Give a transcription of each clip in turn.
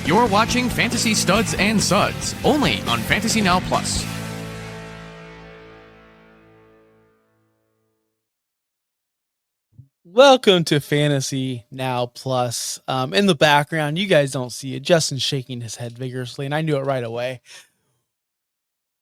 You're watching Fantasy Studs and Suds, only on Fantasy Now Plus. Welcome to Fantasy Now Plus. In the background, you guys don't see it. Justin's shaking his head vigorously, and I knew it right away.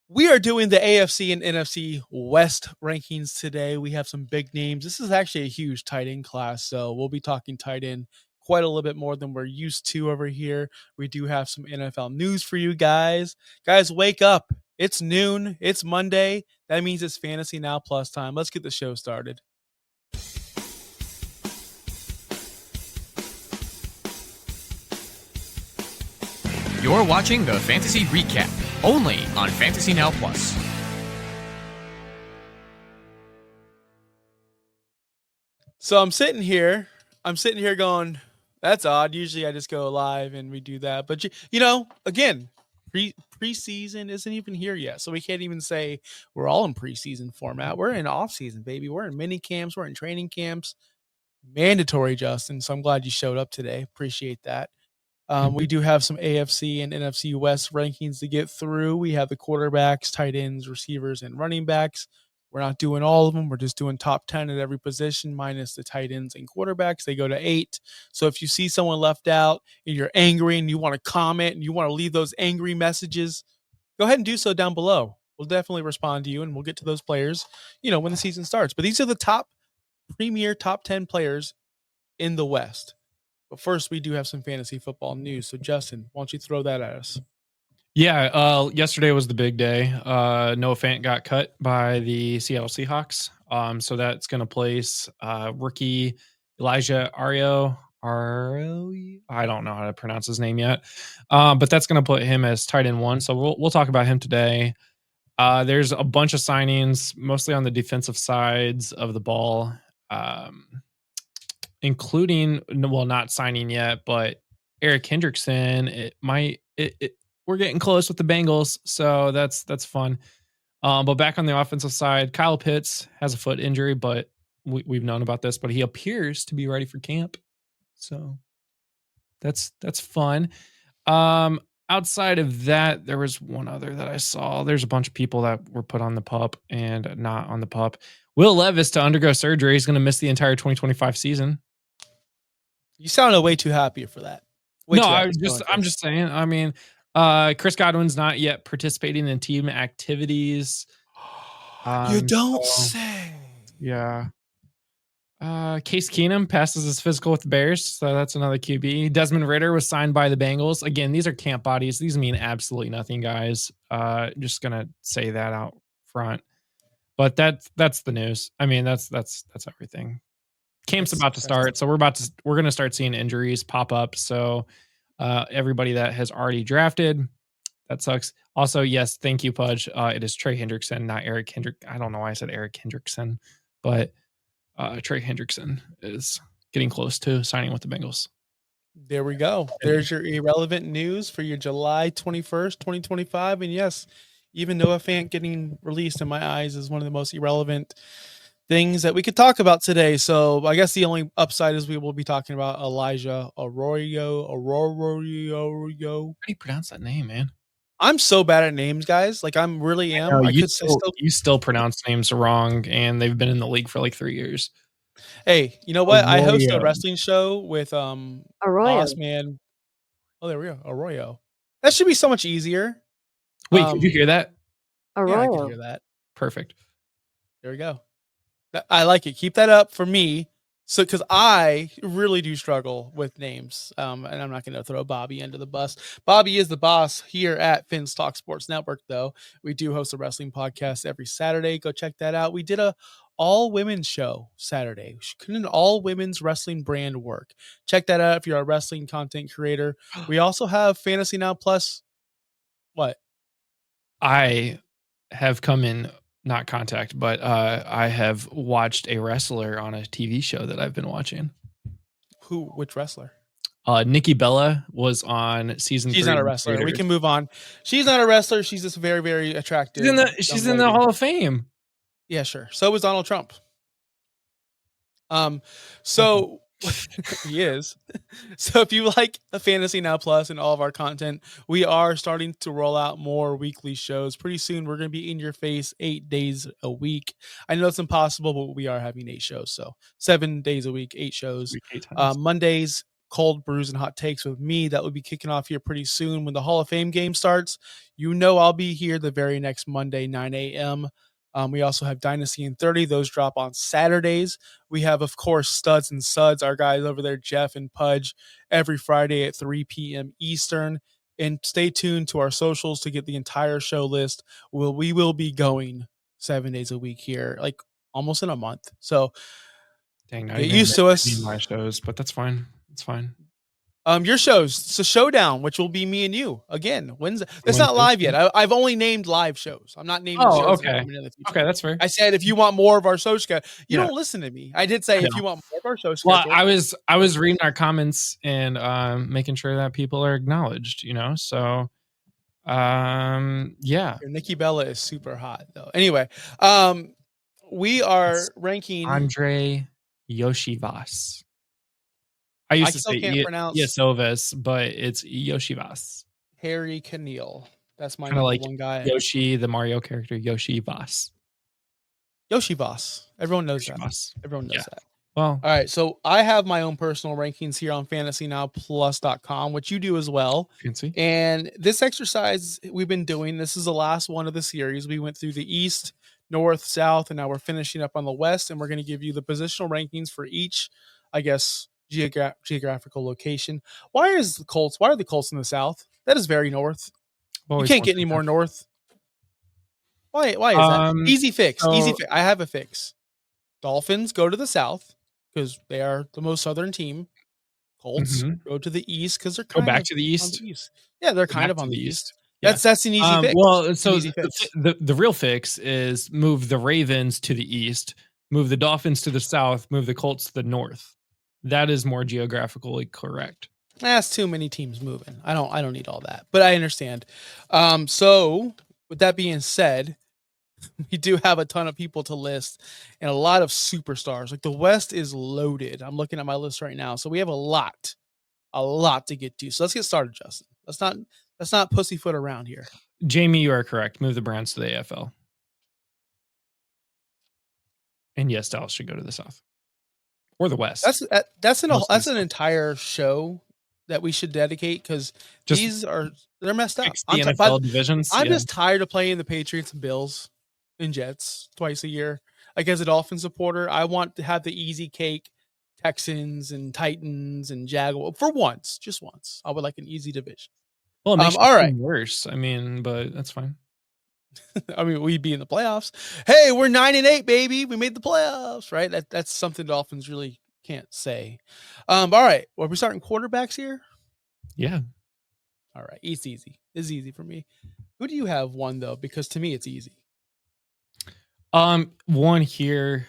We are doing the AFC and NFC West rankings today. We have some big names. This is actually a huge tight end class, so we'll be talking tight end quite a little bit more than we're used to over here. We do have some NFL news for you guys. Guys, wake up. It's noon. It's Monday. That means it's Fantasy Now Plus time. Let's get the show started. You're watching the Fantasy Recap, only on Fantasy Now Plus. So I'm sitting here going, that's odd. Usually I just go live and we do that. But, again, preseason isn't even here yet. So we can't even say we're all in preseason format. We're in off-season, baby. We're in mini camps. We're in training camps. Mandatory, Justin. So I'm glad you showed up today. Appreciate that. We do have some AFC and NFC West rankings to get through. We have the quarterbacks, tight ends, receivers, and running backs. We're not doing all of them. We're just doing top 10 at every position minus the tight ends and quarterbacks. They go to 8. So if you see someone left out and you're angry and you want to comment and you want to leave those angry messages, go ahead and do so down below. We'll definitely respond to you and we'll get to those players, when the season starts. But these are the premier top 10 players in the West. But first, we do have some fantasy football news. So, Justin, why don't you throw that at us? Yeah, yesterday was the big day. Noah Fant got cut by the Seattle Seahawks. So that's going to place rookie Elijah Ario. I don't know how to pronounce his name yet. But that's going to put him as tight end 1. So we'll talk about him today. There's a bunch of signings, mostly on the defensive sides of the ball. Including, well, not signing yet, but Eric Hendrickson. We're getting close with the Bengals, so that's fun. But back on the offensive side, Kyle Pitts has a foot injury, but we've known about this, but he appears to be ready for camp, so that's fun. Outside of that, there was one other that I saw. There's a bunch of people that were put on the PUP and not on the PUP. Will Levis to undergo surgery. He's going to miss the entire 2025 season. You sounded way too happy for that. I'm just saying. I mean, Chris Godwin's not yet participating in team activities. You don't say. Yeah. Case Keenum passes his physical with the Bears, so that's another QB. Desmond Ridder was signed by the Bengals. Again, these are camp bodies. These mean absolutely nothing, guys. Just gonna say that out front. But that's the news. I mean, that's everything. Camp's about to start, so we're going to start seeing injuries pop up. So everybody that has already drafted, that sucks. Also, yes, thank you, Pudge. It is Trey Hendrickson, not Eric Hendrick. I don't know why I said Eric Hendrickson, but Trey Hendrickson is getting close to signing with the Bengals. There we go. There's your irrelevant news for your July 21st, 2025. And yes, even Noah Fant getting released in my eyes is one of the most irrelevant things that we could talk about today. So I guess the only upside is we will be talking about Elijah Arroyo. How do you pronounce that name, man? I'm so bad at names, guys. Like I'm really am. No, you still pronounce names wrong, and they've been in the league for like 3 years. Hey, you know what? Arroyo. I host a wrestling show with Arroyo. Boss Man. Oh, there we go. Arroyo. That should be so much easier. Wait, did you hear that? Arroyo. Yeah, I can hear that. Perfect. There we go. I like it. Keep that up for me. So, because I really do struggle with names, and I'm not going to throw Bobby under the bus. Bobby is the boss here at Finn's Talk Sports Network, though. We do host a wrestling podcast every Saturday. Go check that out. We did a all-women's show Saturday. Couldn't an all-women's wrestling brand work? Check that out if you're a wrestling content creator. We also have Fantasy Now Plus. What? I have come in... not contact, but I have watched a wrestler on a TV show that I've been watching. Which wrestler? Nikki Bella was on season 3. She's not a wrestler. We can move on. She's not a wrestler. She's just very, very attractive. She's in the Hall of Fame. Yeah, sure. So was Donald Trump. So He is. So if you like the Fantasy Now Plus and all of our content, we are starting to roll out more weekly shows. Pretty soon, we're going to be in your face 8 days a week. I know it's impossible, but we are having 8 shows. So 7 days a week, 8 shows. Week 8 times. Mondays, cold brews and hot takes with me. That will be kicking off here pretty soon when the Hall of Fame game starts. You know I'll be here the very next Monday, 9 a.m. We also have Dynasty in 30. Those drop on Saturdays. We have, of course, Studs and Suds, our guys over there, Jeff and Pudge, every Friday at 3 p.m. Eastern. And stay tuned to our socials to get the entire show list. We will be going 7 days a week here, like almost in a month. So Dang, now get you're used to gonna us. name my shows, but that's fine. It's fine. Your shows, so Showdown, which will be me and you again Wednesday. That's not Wednesday. live yet. I've only named live shows. I'm not naming Oh, shows that are okay. coming in the future. Okay, that's fair. I said if you want more of our show schedule, you Yeah. don't listen to me. I did say I if know. you want more of our show Well, schedule. I was reading our comments and making sure that people are acknowledged, you know. So yeah. Your Nikki Bella is super hot though. Anyway, we are It's ranking. Andre Yoshivas. I used to still say can't pronounce Yasovas, but it's Yoshivas. Harry Keneal. That's my Kinda number like one guy. Yoshi, the Mario character, Yoshivas. Yoshivas. Everyone knows that. Yoshivas. Everyone knows Yeah. that. Well, All right, so I have my own personal rankings here on fantasynowplus.com, which you do as well. fancy. And this exercise we've been doing, this is the last one of the series. We went through the East, North, South, and now we're finishing up on the West. And we're going to give you the positional rankings for each, I guess, geographical location. Why are the Colts in the South? That is very north. You can't get any more north. Why is that? Easy fix. Easy fix. I have a fix. Dolphins go to the South because they are the most southern team. Colts go to the East because they're kind Go back of to the East. on the East. Yeah, they're Go kind back of to on the the East. Yeah. That's an easy fix. Well, so easy fix. the real fix is move the Ravens to the east, move the Dolphins to the south, move the Colts to the north. That is more geographically correct. That's too many teams moving. I don't need all that, but I understand. So with that being said, we do have a ton of people to list and a lot of superstars. Like the West is loaded. I'm looking at my list right now. So we have a lot to get to. So let's get started, Justin. Let's not pussyfoot around here. Jamie, you are correct. Move the Browns to the AFL. And yes, Dallas should go to the South or the West. That's an entire show that we should dedicate because they're messed up. The NFL divisions. I'm just tired of playing the Patriots and Bills and Jets twice a year. Like as a Dolphin supporter, I want to have the easy cake Texans and Titans and Jaguars for once, just once. I would like an easy division. Well, it makes all right. worse. I mean, but that's fine. I mean, we'd be in the playoffs. Hey, we're 9-8, baby. We made the playoffs, right? That's something Dolphins really can't say. All right. Well, are we starting quarterbacks here? Yeah. All right. It's easy. It's easy for me. Who do you have one though? Because to me, it's easy. One here.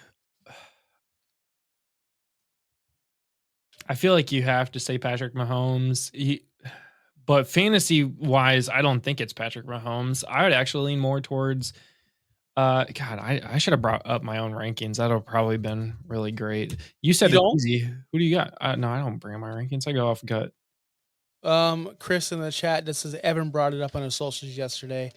I feel like you have to say Patrick Mahomes. But fantasy wise, I don't think it's Patrick Mahomes. I would actually lean more towards I should have brought up my own rankings. That would have probably been really great. You said it's easy. Who do you got? No, I don't bring my rankings. I go off gut. Chris in the chat, this is Evan brought it up on his socials yesterday.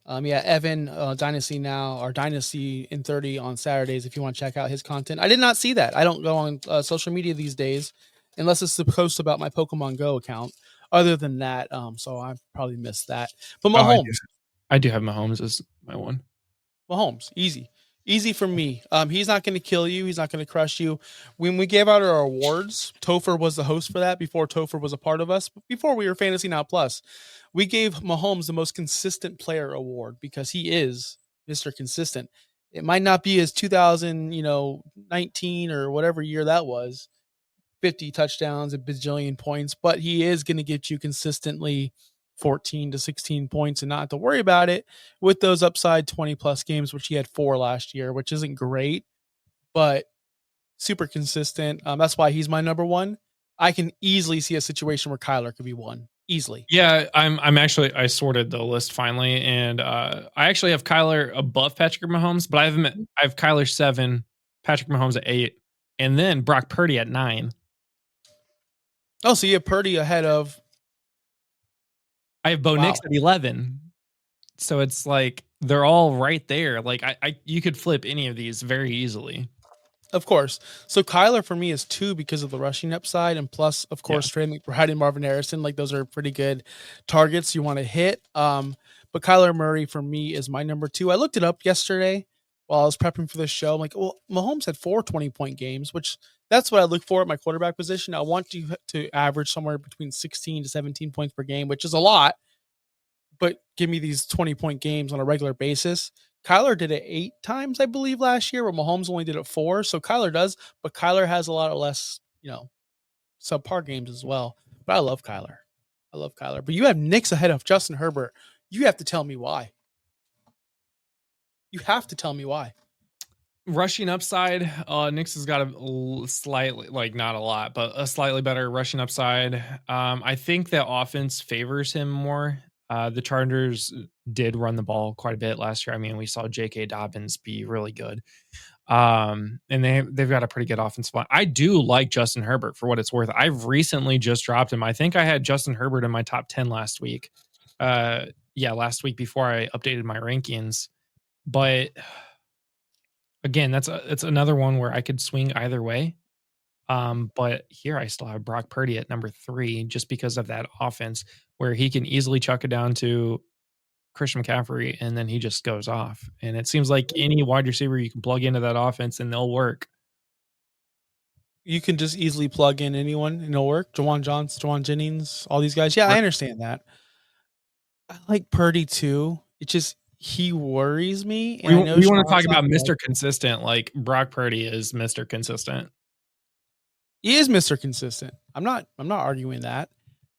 Evan, Dynasty Now or Dynasty in 30 on Saturdays if you want to check out his content. I did not see that. I don't go on social media these days unless it's the post about my Pokemon Go account. Other than that, so I probably missed that. But Mahomes. I do have Mahomes as my one. Mahomes, easy for me. He's not going to kill you. He's not going to crush you. When we gave out our awards, Topher was the host for that before Topher was a part of us. Before we were Fantasy Now Plus, we gave Mahomes the most consistent player award because he is Mr. Consistent. It might not be his 2019 or whatever year that was, 50 touchdowns, a bajillion points, but he is going to get you consistently 14 to 16 points and not have to worry about it with those upside 20 plus games, which he had 4 last year, which isn't great, but super consistent. That's why he's my number one. I can easily see a situation where Kyler could be one easily. Yeah, I sorted the list finally, and I actually have Kyler above Patrick Mahomes, but I have Kyler 7, Patrick Mahomes at 8, and then Brock Purdy at 9. Oh, so you have Purdy ahead of. I have Bo Wow. Nix at 11. So it's like they're all right there. Like you could flip any of these very easily. Of course. So Kyler for me is 2 because of the rushing upside, and plus, of course, Trey McBride and Marvin Harrison. Like those are pretty good targets you want to hit. But Kyler Murray for me is my number 2. I looked it up yesterday while I was prepping for this show. I'm like, well, Mahomes had 4 20-point games, which that's what I look for at my quarterback position. I want to average somewhere between 16 to 17 points per game, which is a lot, but give me these 20-point games on a regular basis. Kyler did it 8 times, I believe, last year, where Mahomes only did it 4. So Kyler does, but Kyler has a lot of less, subpar games as well. But I love Kyler. But you have Knicks ahead of Justin Herbert. You have to tell me why. Rushing upside, Knicks has got a slightly, like not a lot, but a slightly better rushing upside. I think that offense favors him more. The Chargers did run the ball quite a bit last year. I mean, we saw J.K. Dobbins be really good. And they've got a pretty good offensive line. I do like Justin Herbert for what it's worth. I've recently just dropped him. I think I had Justin Herbert in my top 10 last week. Last week before I updated my rankings. But again, it's another one where I could swing either way. But here I still have Brock Purdy at number 3 just because of that offense where he can easily chuck it down to Christian McCaffrey and then he just goes off. And it seems like any wide receiver you can plug into that offense and they'll work. You can just easily plug in anyone and it'll work. Jawan Jennings, all these guys. Yeah, I understand that. I like Purdy too. He worries me. And we want to talk about Mr. Consistent. Like Brock Purdy is Mr. Consistent. He is Mr. Consistent. I'm not arguing that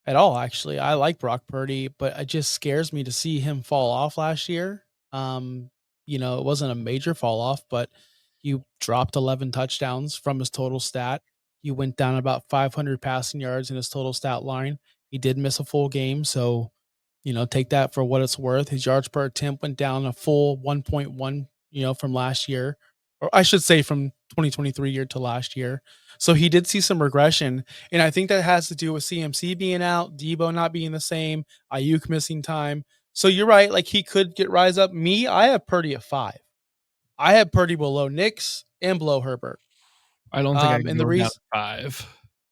at all. Actually, I like Brock Purdy, but it just scares me to see him fall off last year. It wasn't a major fall off, but you dropped 11 touchdowns from his total stat. You went down about 500 passing yards in his total stat line. He did miss a full game, so take that for what it's worth. His yards per attempt went down a full 1.1, from last year, or I should say from 2023 year to last year. So he did see some regression, and I think that has to do with CMC being out, Debo not being the same, Ayuk missing time. So you're right, like he could rise up. Me, I have Purdy at 5. I have Purdy below Knicks and below Herbert. I don't think I can go down to 5.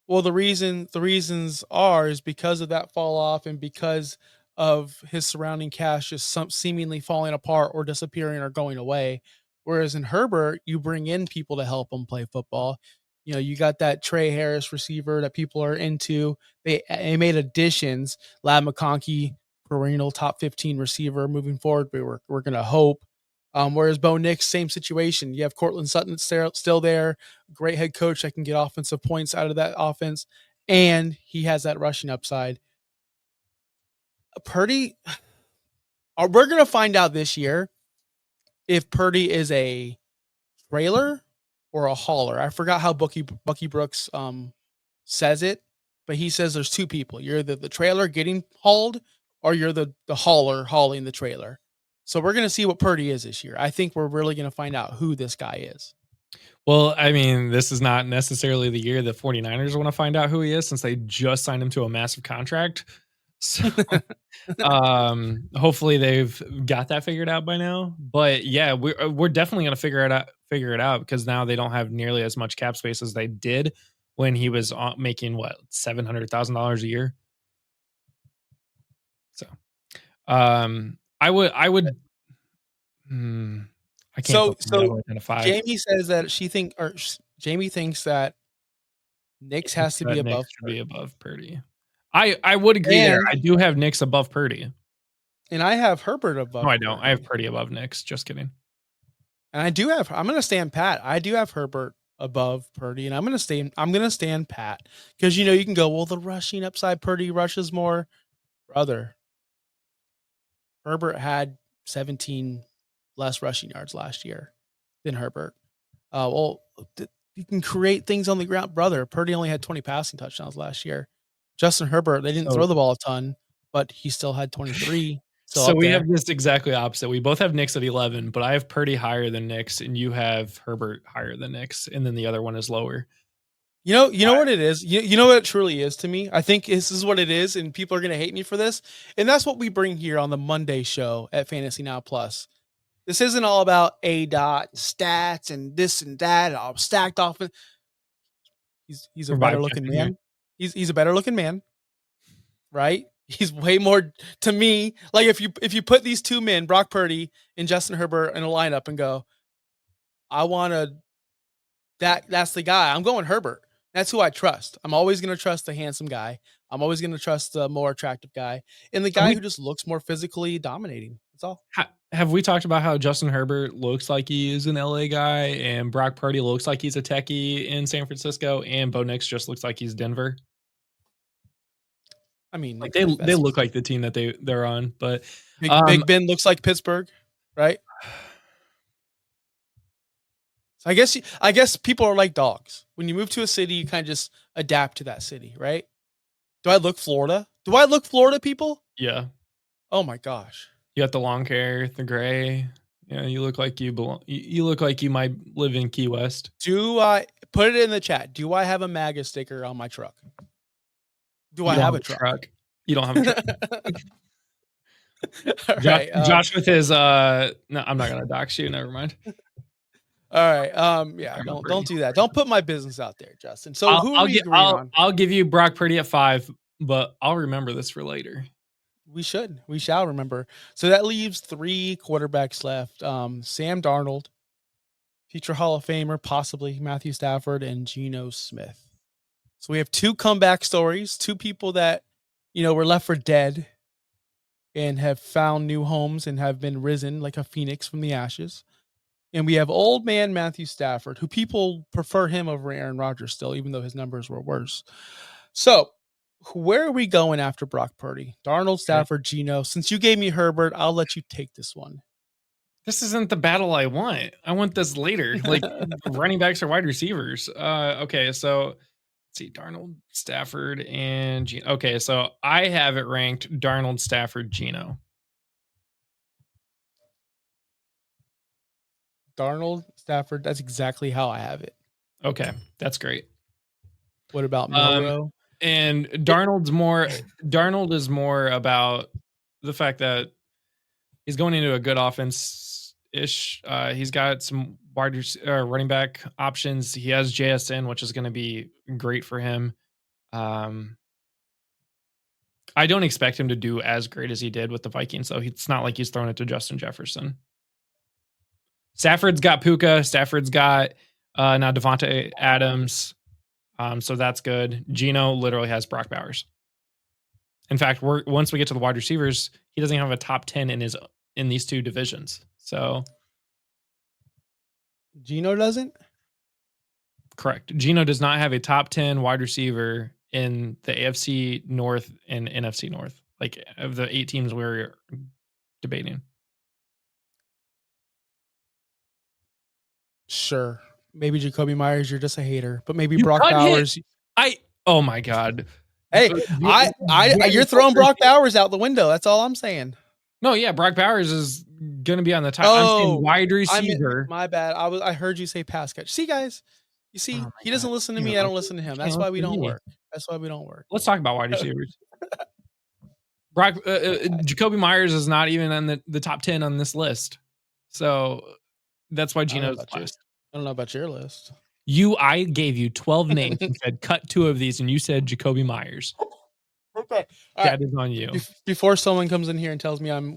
Well, the reasons is because of that fall off and because of his surrounding cast just seemingly falling apart or disappearing or going away. Whereas in Herbert, you bring in people to help him play football. You got that Trey Harris receiver that people are into. They made additions. Lad McConkey, perennial top 15 receiver moving forward. We're going to hope. Whereas Bo Nix, same situation. You have Cortland Sutton still there. Great head coach that can get offensive points out of that offense. And he has that rushing upside. Purdy, we're going to find out this year if Purdy is a trailer or a hauler. I forgot how Bucky Brooks says it, but he says there's 2 people. You're the trailer getting hauled, or you're the hauler hauling the trailer. So we're going to see what Purdy is this year. I think we're really going to find out who this guy is. Well, I mean, this is not necessarily the year the 49ers want to find out who he is since they just signed him to a massive contract. So hopefully they've got that figured out by now. But yeah, we're definitely going to figure it out because now they don't have nearly as much cap space as they did when he was making $700,000 a year. So I would I can't identify. Jamie says that Jamie thinks that Knicks has to be above Purdy. I would agree there. I do have Knicks above Purdy. And I have Herbert above. No, I don't. I have Purdy above Knicks. Just kidding. And I'm going to stand pat. I do have Herbert above Purdy, and I'm going to stand pat because you can go, well, the rushing upside, Purdy rushes more. Brother, Herbert had 17 less rushing yards last year than Herbert. You can create things on the ground, brother. Purdy only had 20 passing touchdowns last year. Justin Herbert, they didn't throw the ball a ton, but he still had 23. So we have this exactly opposite. We both have Knicks at 11, but I have Purdy higher than Knicks, and you have Herbert higher than Knicks, and then the other one is lower. You know what it is? You know what it truly is to me? I think this is what it is, and people are going to hate me for this. And that's what we bring here on the Monday show at Fantasy Now Plus. This isn't all about A dot stats and this and that, all stacked off. He's a Revive better looking checking here. man. He's a better looking man, right? He's way more to me. Like if you put these two men, Brock Purdy and Justin Herbert, in a lineup and go, I want to that's the guy. I'm going Herbert. That's who I trust. I'm always going to trust the handsome guy. I'm always going to trust the more attractive guy and the guy who just looks more physically dominating. That's all. Have we talked about how Justin Herbert looks like he is an LA guy and Brock Purdy looks like he's a techie in San Francisco and Bo Nix just looks like he's Denver? I mean, like they look like the team that they're on, but Big Ben looks like Pittsburgh, right? So I guess people are like dogs. When you move to a city, you kind of just adapt to that city, right? Do I look Florida? Do I look Florida, people? Yeah. Oh my gosh. You got the long hair, the gray. Yeah, you look like you belong. You look like you might live in Key West. Do I put it in the chat? Do I have a MAGA sticker on my truck? Do I have a truck? You don't have a truck. Josh with his no, I'm not gonna dox you. Never mind. All right. Yeah. Don't do that. Don't put my business out there, Justin. So who are we agreeing on? I'll give you Brock Purdy at 5, but I'll remember this for later. We shall remember. So that leaves 3 quarterbacks left. Sam Darnold, future Hall of Famer, possibly Matthew Stafford, and Geno Smith. So we have 2 comeback stories, 2 people that, were left for dead and have found new homes and have been risen like a phoenix from the ashes. And we have old man Matthew Stafford, who people prefer him over Aaron Rodgers still, even though his numbers were worse. So where are we going after Brock Purdy? Darnold, Stafford, Geno. Since you gave me Herbert, I'll let you take this one. This isn't the battle I want. I want this later, like running backs or wide receivers. Okay, so let's see, Darnold, Stafford, and Geno. Okay, so I have it ranked Darnold, Stafford, Geno. Darnold, Stafford, that's exactly how I have it. Okay, that's great. What about Milrow? And Darnold is more about the fact that he's going into a good offense-ish. He's got some running back options. He has JSN, which is going to be great for him. I don't expect him to do as great as he did with the Vikings, so it's not like he's throwing it to Justin Jefferson. Stafford's got Puka. Stafford's got now Devontae Adams. So that's good. Geno literally has Brock Bowers. In fact, once we get to the wide receivers, he doesn't have a top 10 in these 2 divisions. So Geno doesn't? Correct. Geno does not have a top 10 wide receiver in the AFC North and NFC North, like of the 8 teams we're debating. Sure. Maybe Jacoby Myers, you're just a hater, but maybe Brock Bowers. Oh my God. Hey, you're throwing Brock Bowers out the window. That's all I'm saying. No, yeah, Brock Bowers is going to be on the top. I'm saying wide receiver. My bad. I heard you say pass catch. See, guys, you see, he doesn't listen to me. I don't listen to him. That's why we don't work. Let's talk about wide receivers. Jacoby Myers is not even on the top 10 on this list. So that's why Geno's last. I don't know about your list. I gave you 12 names and said cut 2 of these, and you said Jacoby Myers. Okay, that is on you. Before someone comes in here and tells me I'm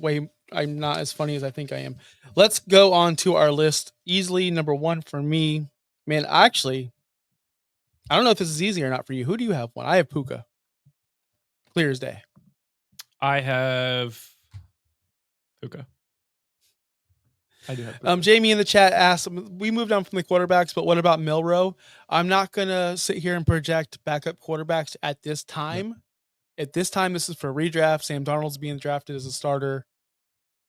not as funny as I think I am, let's go on to our list. Easily number 1 for me, man. Actually, I don't know if this is easy or not for you. Who do you have one? I have Puka. Clear as day. I have Puka. I do have Jamie in the chat asked, we moved on from the quarterbacks, but what about Milrow? I'm not going to sit here and project backup quarterbacks at this time. Yeah. At this time, this is for redraft. Sam Darnold's being drafted as a starter.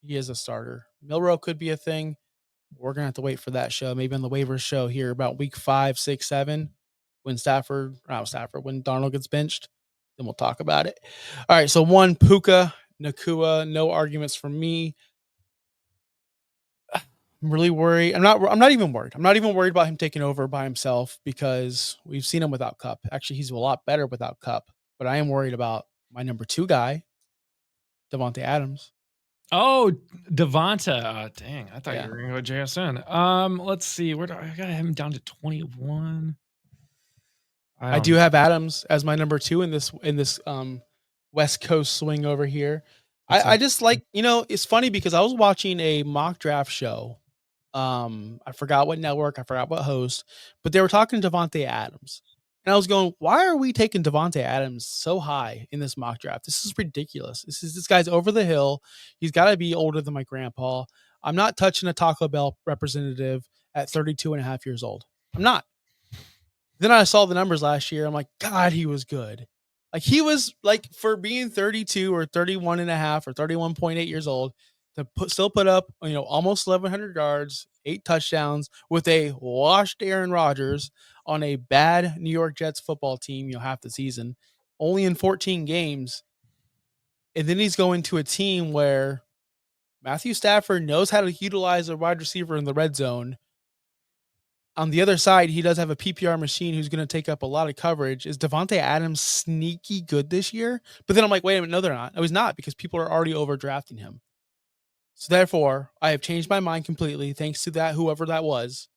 He is a starter. Milrow could be a thing. We're going to have to wait for that show. Maybe on the waivers show here about week 5, 6, 7, when when Darnold gets benched, then we'll talk about it. All right. So 1, Puka, Nacua, no arguments from me. I'm really worried. I'm not even worried. I'm not even worried about him taking over by himself because we've seen him without Cup. Actually, he's a lot better without Cup. But I am worried about my number 2 guy, Davante Adams. Oh, Devonta. Dang, I thought Yeah. you were going to go JSN. Let's see. Where do I got him down to 21? I do have Adams as my number 2 in this West Coast swing over here. I just like, it's funny because I was watching a mock draft show. I forgot what network, I forgot what host, but they were talking to Davante Adams. And I was going, why are we taking Davante Adams so high in this mock draft? This is ridiculous. This guy's over the hill. He's got to be older than my grandpa. I'm not touching a Taco Bell representative at 32 and a half years old. I'm not. Then I saw the numbers last year. I'm like, God, he was good. Like he was like for being 32 or 31 and a half or 31.8 years old to still put up, almost 1,100 yards, 8 touchdowns with a washed Aaron Rodgers on a bad New York Jets football team, half the season, only in 14 games. And then he's going to a team where Matthew Stafford knows how to utilize a wide receiver in the red zone. On the other side, he does have a PPR machine who's going to take up a lot of coverage. Is Davante Adams sneaky good this year? But then I'm like, wait a minute, no, they're not. No, he's not because people are already overdrafting him. So therefore, I have changed my mind completely thanks to that, whoever that was,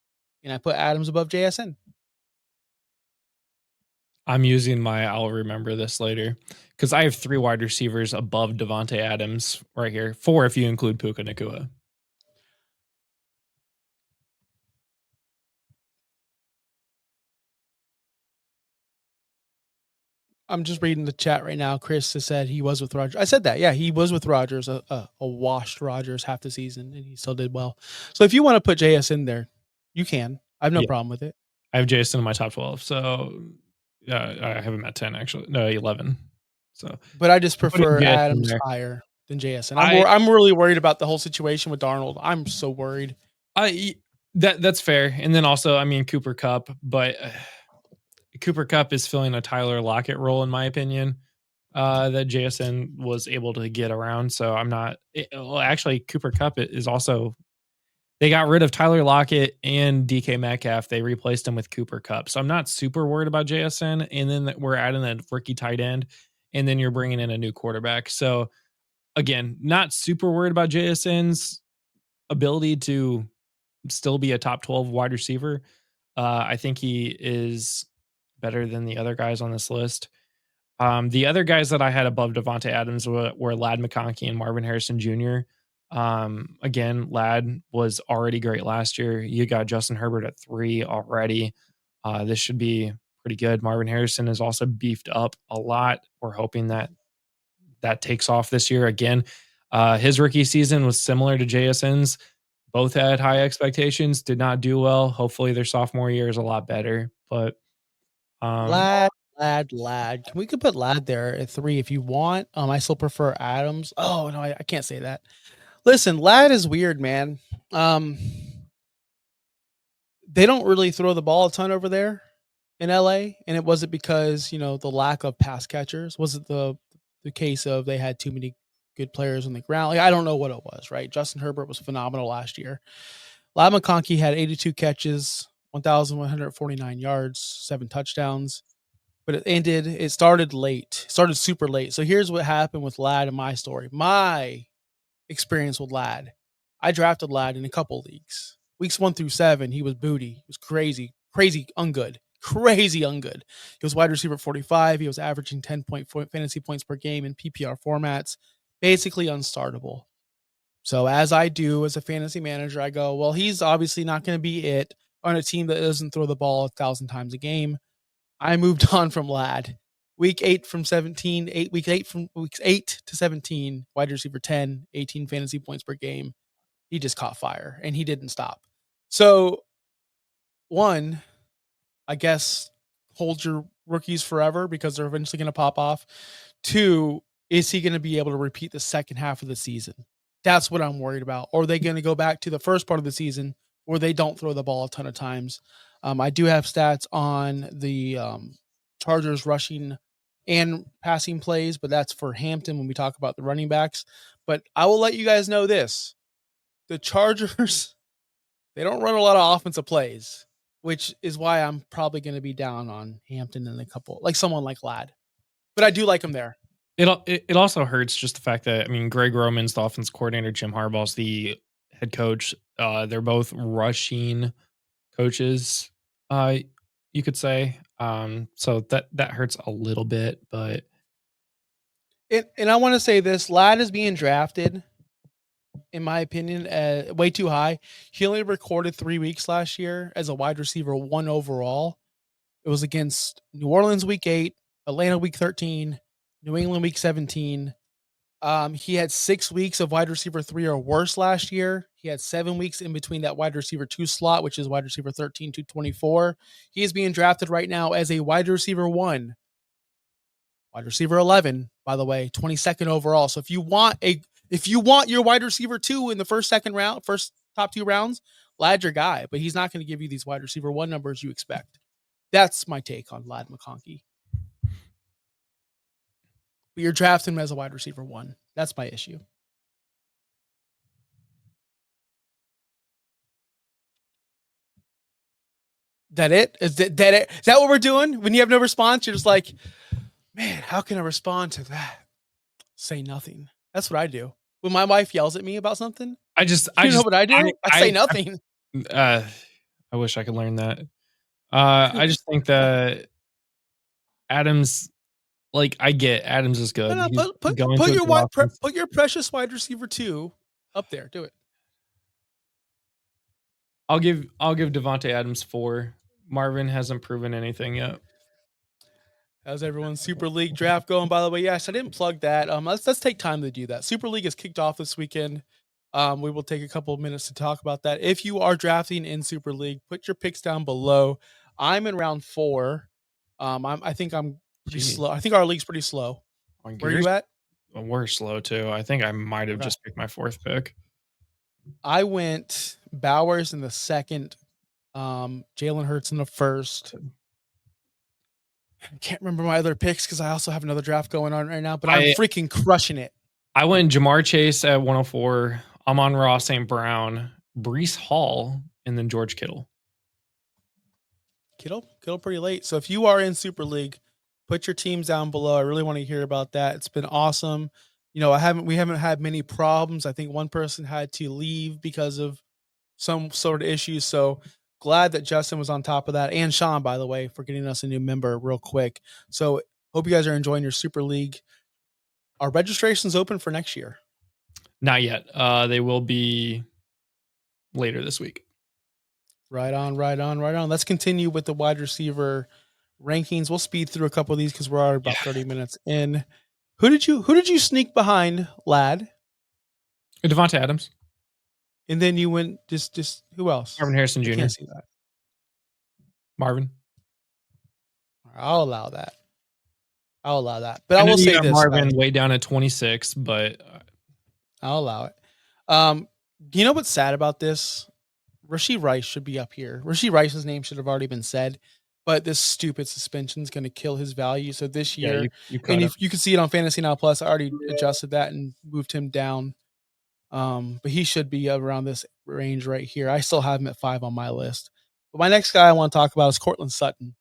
and I put Adams above JSN. I'm using I'll remember this later because I have 3 wide receivers above Davante Adams right here. 4 if you include Puka Nacua. I'm just reading the chat right now. Chris has said he was with Rodgers. I said that. Yeah, he was with Rodgers, a washed Rodgers half the season, and he still did well. So if you want to put JS in there, you can. I have no problem with it. I have Jason in my top 12. So I have him at 10, actually. No, 11. So, but I just prefer Adams higher than JSN. I'm really worried about the whole situation with Darnold. I'm so worried. That's fair. And then also, I mean, Cooper Kupp, but Cooper Kupp is filling a Tyler Lockett role, in my opinion, that JSN was able to get around. So I'm not. Actually, Cooper Kupp is also. They got rid of Tyler Lockett and DK Metcalf. They replaced him with Cooper Kupp. So I'm not super worried about JSN. And then we're adding a rookie tight end, and then you're bringing in a new quarterback. So again, not super worried about JSN's ability to still be a top 12 wide receiver. I think he is better than the other guys on this list. The other guys that I had above Davante Adams were Ladd McConkey and Marvin Harrison Jr. Again, Ladd was already great last year. You got Justin Herbert at 3 already. This should be pretty good. Marvin Harrison is also beefed up a lot. We're hoping that takes off this year again. His rookie season was similar to JSN's. Both had high expectations, did not do well. Hopefully their sophomore year is a lot better. But Ladd. Can we could put Ladd there at 3 if you want. I still prefer Adams. Oh no, I can't say that. Listen, Ladd is weird, man. They don't really throw the ball a ton over there in LA, and it wasn't because the lack of pass catchers. Was it the case of they had too many good players on the ground? Like, I don't know what it was. Right, Justin Herbert was phenomenal last year. Ladd McConkey had 82 catches, 1,149 yards, 7 touchdowns. But it started late. It started super late. So here's what happened with Ladd in my story. My experience with Ladd. I drafted Ladd in a couple leagues. Weeks 1 through 7, he was booty. He was crazy ungood. He was wide receiver 45. He was averaging 10 fantasy points per game in PPR formats. Basically unstartable. So as I do as a fantasy manager, I go, well, he's obviously not going to be it on a team that doesn't throw the ball 1,000 times a game. I moved on from Ladd. Weeks 8 to 17, wide receiver 10, 18 fantasy points per game. He just caught fire and he didn't stop. So 1, I guess, hold your rookies forever because they're eventually going to pop off. 2, is he going to be able to repeat the second half of the season? That's what I'm worried about. Or are they going to go back to the first part of the season where they don't throw the ball a ton of times? I do have stats on the Chargers rushing and passing plays, but that's for Hampton when we talk about the running backs. But I will let you guys know this. The Chargers They don't run a lot of offensive plays, which is why I'm probably going to be down on Hampton in a couple, like someone like Ladd. But I do like him there. It also hurts just the fact that, I mean, Greg Roman's the offense coordinator, Jim Harbaugh's the head coach. They're both rushing coaches, you could say. So that hurts a little bit, but And I want to say this: Ladd is being drafted, in my opinion, way too high. He only recorded 3 weeks last year as a wide receiver 1 overall. It was against New Orleans week 8, Atlanta week 13, New England week 17. He had 6 weeks of wide receiver 3 or worse last year. He had 7 weeks in between that wide receiver 2 slot, which is wide receiver 13 to 24. He is being drafted right now as a wide receiver 1, wide receiver 11, by the way, 22nd overall. So if you want your wide receiver 2 in the first top 2 rounds, Ladd your guy, but he's not going to give you these wide receiver 1 numbers you expect. That's my take on Ladd McConkey. But you're drafting him as a wide receiver 1. That's my issue. That it? Is that it? Is that what we're doing? When you have no response, you're just like, man, how can I respond to that? Say nothing. That's what I do. When my wife yells at me about something, I know what I do? I say nothing. I wish I could learn that. I just think that Adams, like, I get Adams is good. No, put your precious wide receiver 2 up there. Do it. I'll give Devontae Adams 4. Marvin hasn't proven anything yet. How's everyone's Super League draft going, by the way? Yes, I didn't plug that. Let's take time to do that. Super League is kicked off this weekend. We will take a couple of minutes to talk about that. If you are drafting in Super League, put your picks down below. I'm in round 4. I think I'm pretty slow. I think our league's pretty slow. Where are you at? We're slow too. I think I might have just picked my 4th pick. I went Bowers in the 2nd, Jalen Hurts in the 1st. I can't remember my other picks because I also have another draft going on right now, but I'm freaking crushing it. I went Jamar Chase at 104, Amon-Ra St. Brown, Breece Hall, and then George Kittle. Kittle pretty late. So if you are in Super League, put your teams down below. I really want to hear about that. It's been awesome. You know, we haven't had many problems. I think one person had to leave because of some sort of issues. So glad that Justin was on top of that, and Sean, by the way, for getting us a new member real quick. So hope you guys are enjoying your Super League. Are registrations open for next year? Not yet. They will be later this week. Right on. Let's continue with the wide receiver rankings. We'll speed through a couple of these because we're already about 30 minutes in. Who did you sneak behind, Ladd? Devontae Adams. And then you went just who else? Marvin Harrison Jr. I can't see that. Marvin. I'll allow that. But I will say this: Marvin way down at 26, but I'll allow it. You know what's sad about this? Rashee Rice should be up here. Rashee Rice's name should have already been said, but this stupid suspension is going to kill his value. So this year, you can see it on Fantasy Now Plus. I already adjusted that and moved him down. But he should be around this range right here. I still have him at 5 on my list. But my next guy I want to talk about is Courtland Sutton.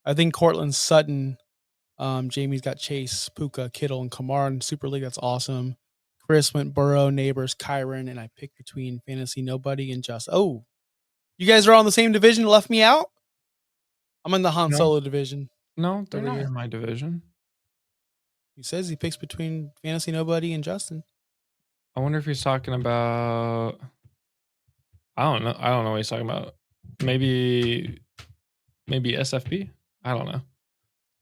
I think Courtland Sutton, Jamie's got Chase, Puka, Kittle, and Kamara in Super League. That's awesome. Chris went Burrow, Neighbors, Kyron, and I picked between Fantasy Nobody and Just. Oh, you guys are all in the same division. Left me out. I'm in the Han Solo division. No, they're not in my division. He says he picks between Fantasy Nobody and Justin. I wonder if he's talking about. I don't know what he's talking about. Maybe SFP. I don't know.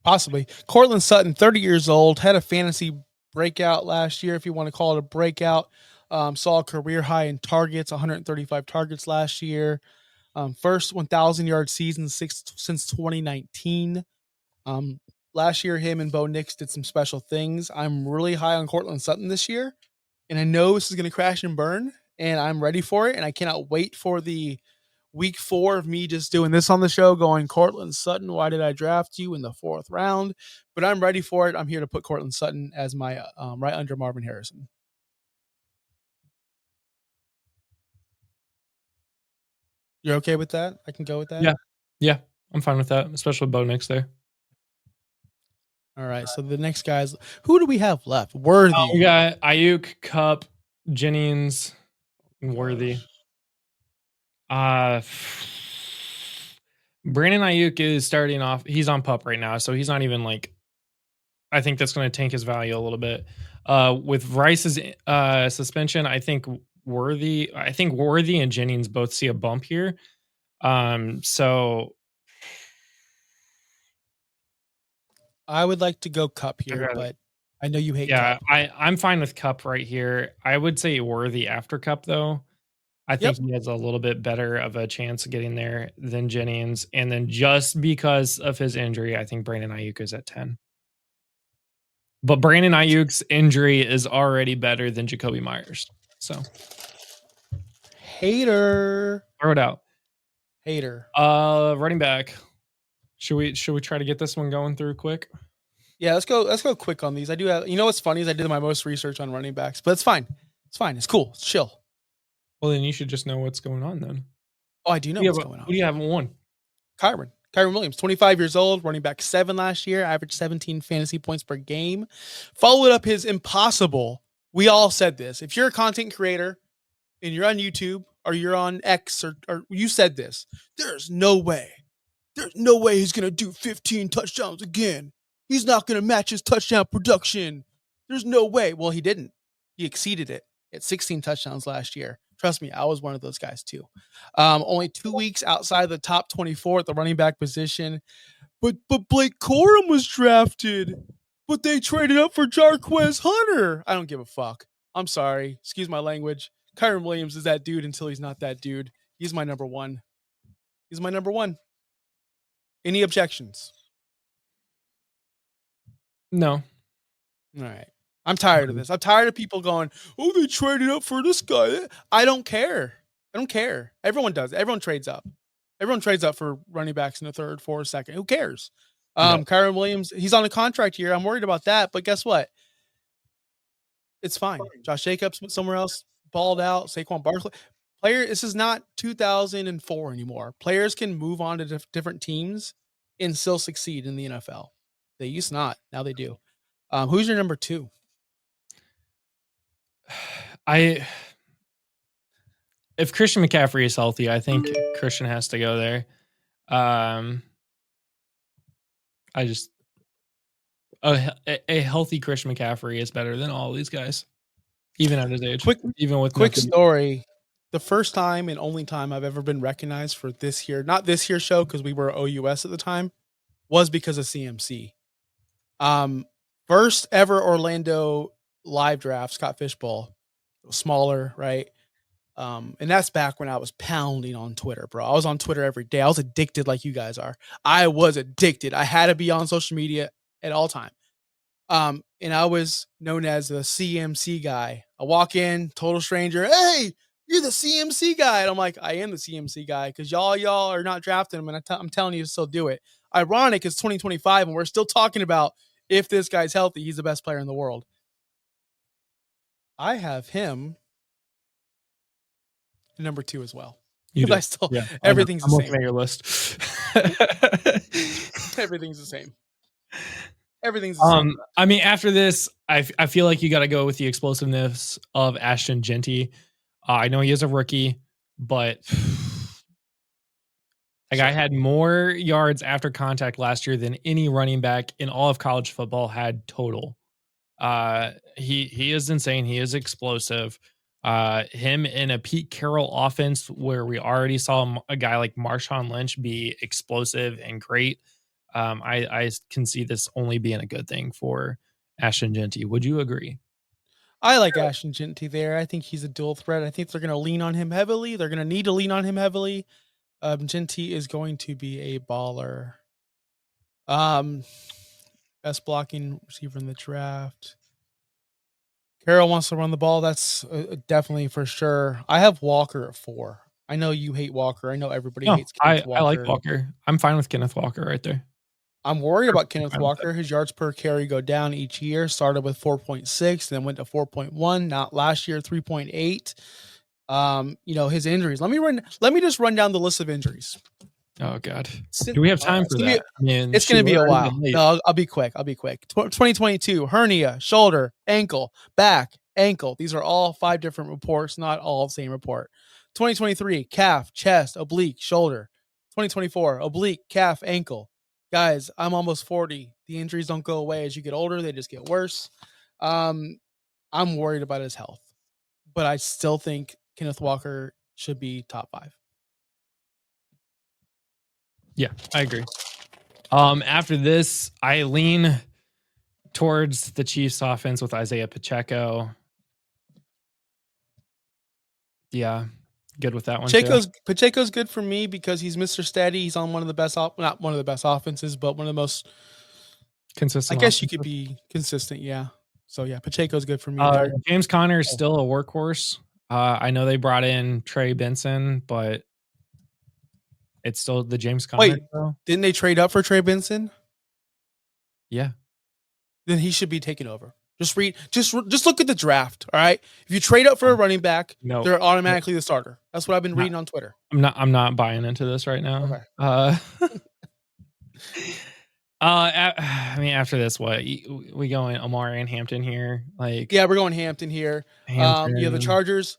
Possibly. Courtland Sutton, 30 years old, had a fantasy breakout last year, if you want to call it a breakout. Saw a career high in targets, 135 targets last year. First 1,000-yard season since 2019. Last year, him and Bo Nix did some special things. I'm really high on Courtland Sutton this year, and I know this is going to crash and burn, and I'm ready for it, and I cannot wait for the week 4 of me just doing this on the show, going, Courtland Sutton, why did I draft you in the 4th round? But I'm ready for it. I'm here to put Courtland Sutton as my right under Marvin Harrison. You're okay with that? I can go with that? Yeah. Yeah, I'm fine with that, especially with Bo Nix there. All right. So the next guys, who do we have left? Worthy. We got Ayuk, Cup, Jennings, and Worthy. Brandon Ayuk is starting off. He's on PUP right now, so he's not even like. I think that's going to tank his value a little bit. With Rice's suspension, I think Worthy and Jennings both see a bump here. So I would like to go Cup here, Okay. but I know you hate yeah, Cup. I'm fine with Cup right here. I would say Worthy after Cup though. I think he has a little bit better of a chance of getting there than Jennings. And then just because of his injury, I think Brandon Ayuk is at 10. But Brandon Ayuk's injury is already better than Jacoby Myers. So Hater. throw it out. Hater. Running back. Should we try to get this one going through quick? Yeah, let's go quick on these. I do have, you know what's funny is I did my most research on running backs, but it's fine. It's fine. It's cool. It's chill. Well, then you should just know what's going on then. Oh, I do know what's going on. Who do you have in one? Kyren Williams, 25 years old, running back 7 last year, averaged 17 fantasy points per game. Followed up his impossible. We all said this. If you're a content creator and you're on YouTube or you're on X or you said this, there's no way he's going to do 15 touchdowns again. He's not going to match his touchdown production. There's no way. Well, he didn't. He exceeded it at 16 touchdowns last year. Trust me, I was one of those guys too. Only 2 weeks outside the top 24 at the running back position. But Blake Corum was drafted. But they traded up for Jarquez Hunter. I don't give a fuck. I'm sorry. Excuse my language. Kyren Williams is that dude until he's not that dude. He's my number one. Any objections? No. All right. I'm tired of this. I'm tired of people going, oh, they traded up for this guy. I don't care. Everyone does. Everyone trades up. Everyone trades up for running backs in the third, fourth, second. Who cares? Kyren Williams, he's on a contract here. I'm worried about that. But guess what? It's fine. Josh Jacobs went somewhere else, balled out. Saquon Barkley. This is not 2004 anymore. Players can move on to different teams and still succeed in the NFL. They used to not. Now they do. Who's your number 2? If Christian McCaffrey is healthy, I think Christian has to go there. A healthy Christian McCaffrey is better than all these guys, even at his age. Quick Story. The first time and only time I've ever been recognized for this year, not this year's show because we were OUS at the time, was because of CMC. First ever Orlando live draft, Scott Fishbowl. It was smaller, right? And that's back when I was pounding on Twitter, bro. I was on Twitter every day. I was addicted like you guys are. I was addicted. I had to be on social media at all time. And I was known as the CMC guy. I walk in, total stranger. Hey, you're the CMC guy. And I'm like, I am the CMC guy because y'all are not drafting him. And I'm telling you to still do it. Ironic, it's 2025 and we're still talking about if this guy's healthy, he's the best player in the world. I have him number 2 as well. I still, everything's the same. Looking at your list. Everything's the same. Everything's the same. I mean, after this, I feel like you got to go with the explosiveness of Ashton Jeanty. I know he is a rookie, but the guy had more yards after contact last year than any running back in all of college football had total. He is insane. He is explosive. Him in a Pete Carroll offense where we already saw a guy like Marshawn Lynch be explosive and great. I can see this only being a good thing for Ashton Jeanty. Would you agree? I like Ashton Jeanty there. I think he's a dual threat. I think they're going to lean on him heavily. They're going to need to lean on him heavily. Jeanty is going to be a baller. Best blocking receiver in the draft. Carroll wants to run the ball. That's definitely for sure. I have Walker at 4. I know you hate Walker. I know everybody hates Kenneth Walker. I like Walker. I'm fine with Kenneth Walker right there. I'm worried about Kenneth Walker. His yards per carry go down each year. Started with 4.6, then went to 4.1. Not last year, 3.8. His injuries. Let me just run down the list of injuries. Oh God. Do we have time for that? It's going to be a while. No, I'll be quick. 2022, hernia, shoulder, ankle, back, ankle. These are all 5 different reports, not all the same report. 2023, calf, chest, oblique, shoulder. 2024, oblique, calf, ankle. Guys, I'm almost 40. The injuries don't go away as you get older. They just get worse. I'm worried about his health, but I still think Kenneth Walker should be top 5. Yeah, I agree. After this, I lean towards the Chiefs offense with Isaiah Pacheco. Yeah, good with that one. Pacheco's good for me because he's Mr. Steady. He's on one of the best, not one of the best offenses, but one of the most consistent. I guess you could be consistent. Yeah. So yeah, Pacheco's good for me. James Conner is still a workhorse. I know they brought in Trey Benson, but it's still the James Conner. Wait, didn't they trade up for Trey Benson? Yeah. Then he should be taken over. Just look at the draft. All right. If you trade up for a running back, they're automatically the starter. That's what I've been reading on Twitter. I'm not buying into this right now. Okay. After this, what we going Amari and Hampton here? Like, yeah, we're going Hampton here. The Chargers.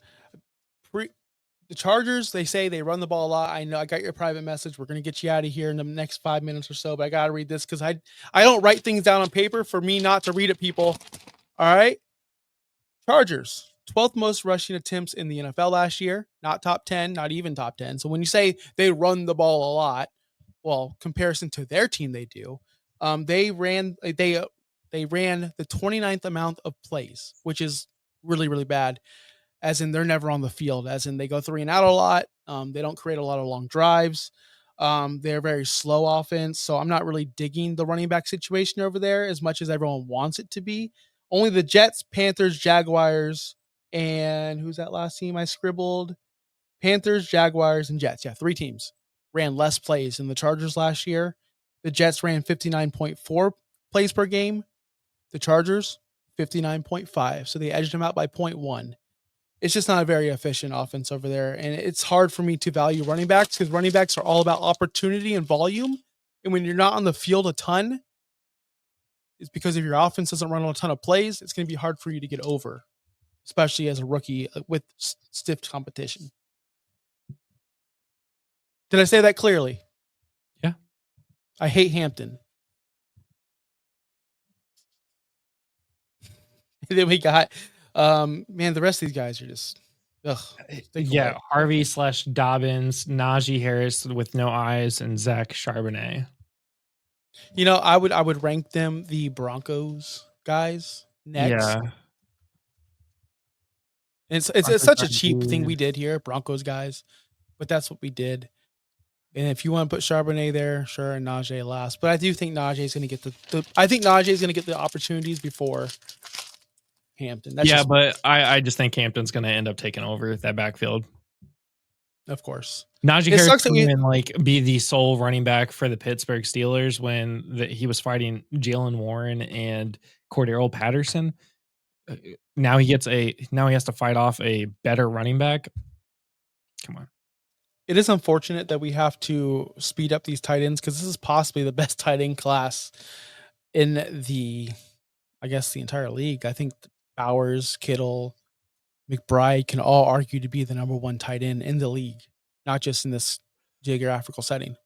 The Chargers, they say they run the ball a lot. I know I got your private message. We're going to get you out of here in the next 5 minutes or so, but I got to read this because I don't write things down on paper for me not to read it, people. All right. Chargers, 12th most rushing attempts in the NFL last year. Not top 10, not even top 10. So when you say they run the ball a lot, well, comparison to their team, they do. They ran the 29th amount of plays, which is really, really bad. As in they're never on the field, as in they go 3 and out a lot. They don't create a lot of long drives. They're very slow offense. So I'm not really digging the running back situation over there as much as everyone wants it to be. Only the Jets, Panthers, Jaguars, and who's that last team I scribbled? Panthers, Jaguars, and Jets. Yeah, 3 teams ran less plays than the Chargers last year. The Jets ran 59.4 plays per game. The Chargers, 59.5. So they edged them out by 0.1. It's just not a very efficient offense over there. And it's hard for me to value running backs because running backs are all about opportunity and volume. And when you're not on the field a ton, it's because if your offense doesn't run a ton of plays, it's going to be hard for you to get over, especially as a rookie with stiff competition. Did I say that clearly? Yeah. I hate Hampton. And then we got... the rest of these guys are just, yeah. Harvey / Dobbins, Najee Harris with no eyes, and Zach Charbonnet. I would rank them the Broncos guys next. Yeah. It's such a cheap thing we did here, Broncos guys, but that's what we did. And if you want to put Charbonnet there, sure, and Najee last. But I do think Najee is going to get the opportunities before Hampton. But I just think Hampton's going to end up taking over that backfield. Of course. Najee Harris can even be the sole running back for the Pittsburgh Steelers when he was fighting Jalen Warren and Cordero Patterson. Now he has to fight off a better running back. Come on. It is unfortunate that we have to speed up these tight ends because this is possibly the best tight end class in the entire league. I think Bowers, Kittle, McBride can all argue to be the number 1 tight end in the league, not just in this geographical setting.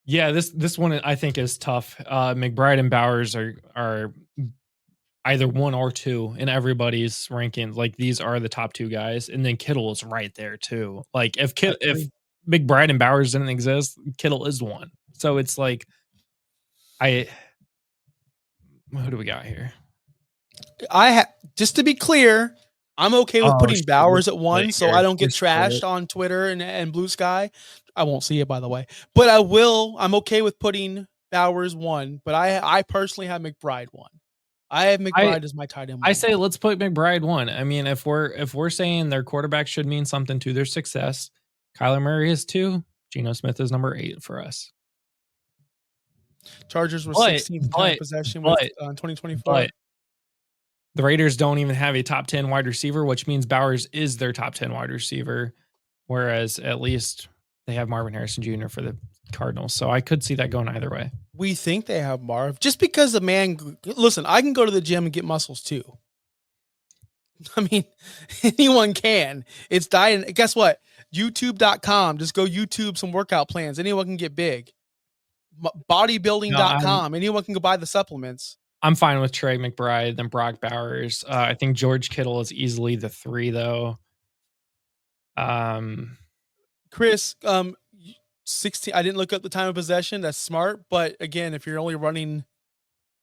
Yeah, this one I think is tough. McBride and Bowers are either 1 or 2 in everybody's rankings. Like these are the top 2 guys, and then Kittle is right there too. Like if McBride and Bowers didn't exist, Kittle is 1. So it's like, who do we got here? Just to be clear, I'm okay with putting Bowers at 1, so I don't get trashed on Twitter and Blue Sky. I won't see it, by the way, but I will. I'm okay with putting Bowers 1, but I personally have McBride 1. I have McBride as my tight end 1. I say let's put McBride 1. I mean, if we're saying their quarterback should mean something to their success, Kyler Murray is 2. Geno Smith is number 8 for us. Chargers were 16th time possession with 2024. The Raiders don't even have a top 10 wide receiver, which means Bowers is their top 10 wide receiver, whereas at least they have Marvin Harrison Jr. for the Cardinals. So I could see that going either way. We think they have Marv just because the man. Listen, I can go to the gym and get muscles too. I mean, anyone can. It's diet. Guess what? YouTube.com. Just go YouTube some workout plans. Anyone can get big. Bodybuilding.com. Anyone can go buy the supplements. I'm fine with Trey McBride than Brock Bowers. I think George Kittle is easily the 3, though. Chris, 16. I didn't look up the time of possession. That's smart. But again, if you're only running,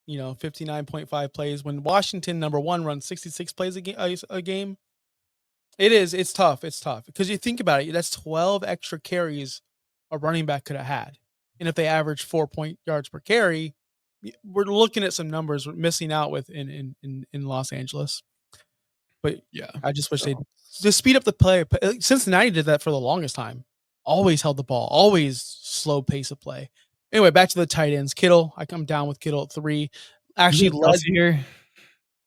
59.5 plays, when Washington #1 runs 66 plays a game, it's tough. It's tough because you think about it. That's 12 extra carries a running back could have had, and if they average 4 yards per carry, we're looking at some numbers we're missing out with in Los Angeles. But yeah, I just wish they'd just speed up the play. Cincinnati did that for the longest time. Always held the ball. Always slow pace of play. Anyway, back to the tight ends. Kittle, I come down with Kittle at 3. Actually, led here.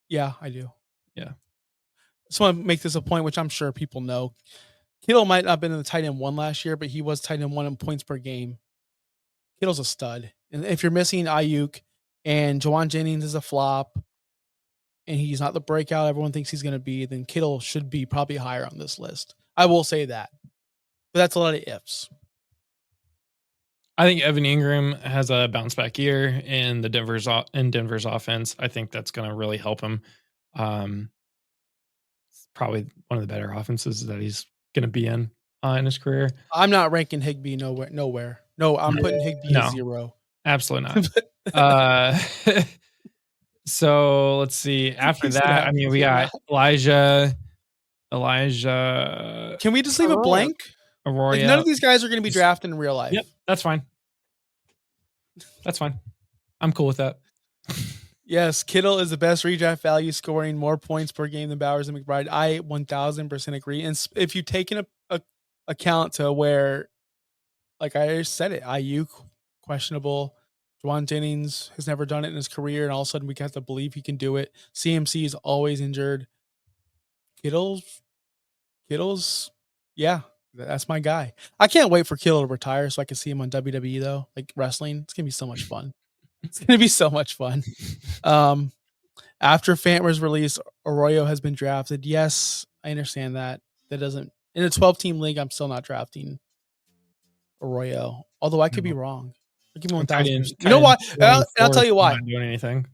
Yeah, I do. Yeah. Just want to make this a point, which I'm sure people know. Kittle might not have been in the tight end 1 last year, but he was tight end 1 in points per game. Kittle's a stud. And if you're missing Ayuk and Juwan Jennings is a flop and he's not the breakout everyone thinks he's going to be, then Kittle should be probably higher on this list. I will say that. But that's a lot of ifs. I think Evan Ingram has a bounce back year in Denver's offense. I think that's going to really help him. It's probably one of the better offenses that he's going to be in his career. I'm not ranking Higbee nowhere. No, I'm putting Higbee at 0. Absolutely not. So let's see. After that, I mean, we got Elijah. Can we just leave it blank? Aurora. None of these guys are going to be drafted in real life. Yep, that's fine. That's fine. I'm cool with that. Yes, Kittle is the best redraft value, scoring more points per game than Bowers and McBride. I 1000% agree. And if you take an account to where, like I said it, Ayuk, questionable. Juwan Jennings has never done it in his career, and all of a sudden we have to believe he can do it. CMC is always injured. Kittle's, yeah, that's my guy. I can't wait for Kittle to retire so I can see him on WWE, though, like wrestling. It's going to be so much fun. It's going to be so much fun. After Fant was released, Arroyo has been drafted. Yes, I understand that. That doesn't – in a 12-team league, I'm still not drafting Arroyo, although I could be wrong. I'll give him 1,000%. You know why? I'll tell you why. Not doing anything.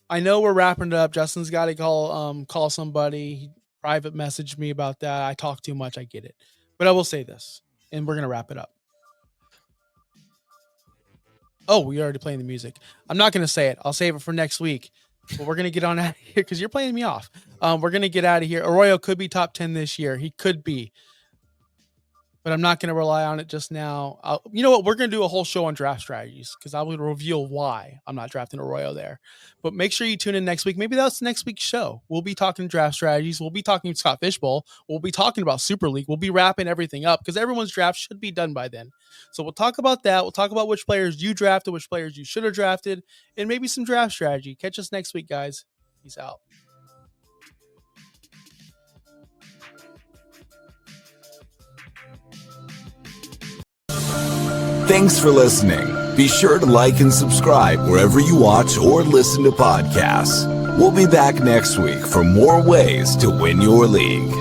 I know we're wrapping it up. Justin's got to call somebody. He private messaged me about that. I talk too much. I get it. But I will say this, and we're going to wrap it up. Oh, we already playing the music. I'm not going to say it. I'll save it for next week. But we're going to get on out of here because you're playing me off. We're going to get out of here. Arroyo could be top 10 this year. He could be. But I'm not going to rely on it just now. You know what? We're going to do a whole show on draft strategies because I will reveal why I'm not drafting Arroyo there. But make sure you tune in next week. Maybe that's next week's show. We'll be talking draft strategies. We'll be talking Scott Fishbowl. We'll be talking about Super League. We'll be wrapping everything up because everyone's draft should be done by then. So we'll talk about that. We'll talk about which players you drafted, which players you should have drafted, and maybe some draft strategy. Catch us next week, guys. Peace out. Thanks for listening. Be sure to like and subscribe wherever you watch or listen to podcasts. We'll be back next week for more ways to win your league.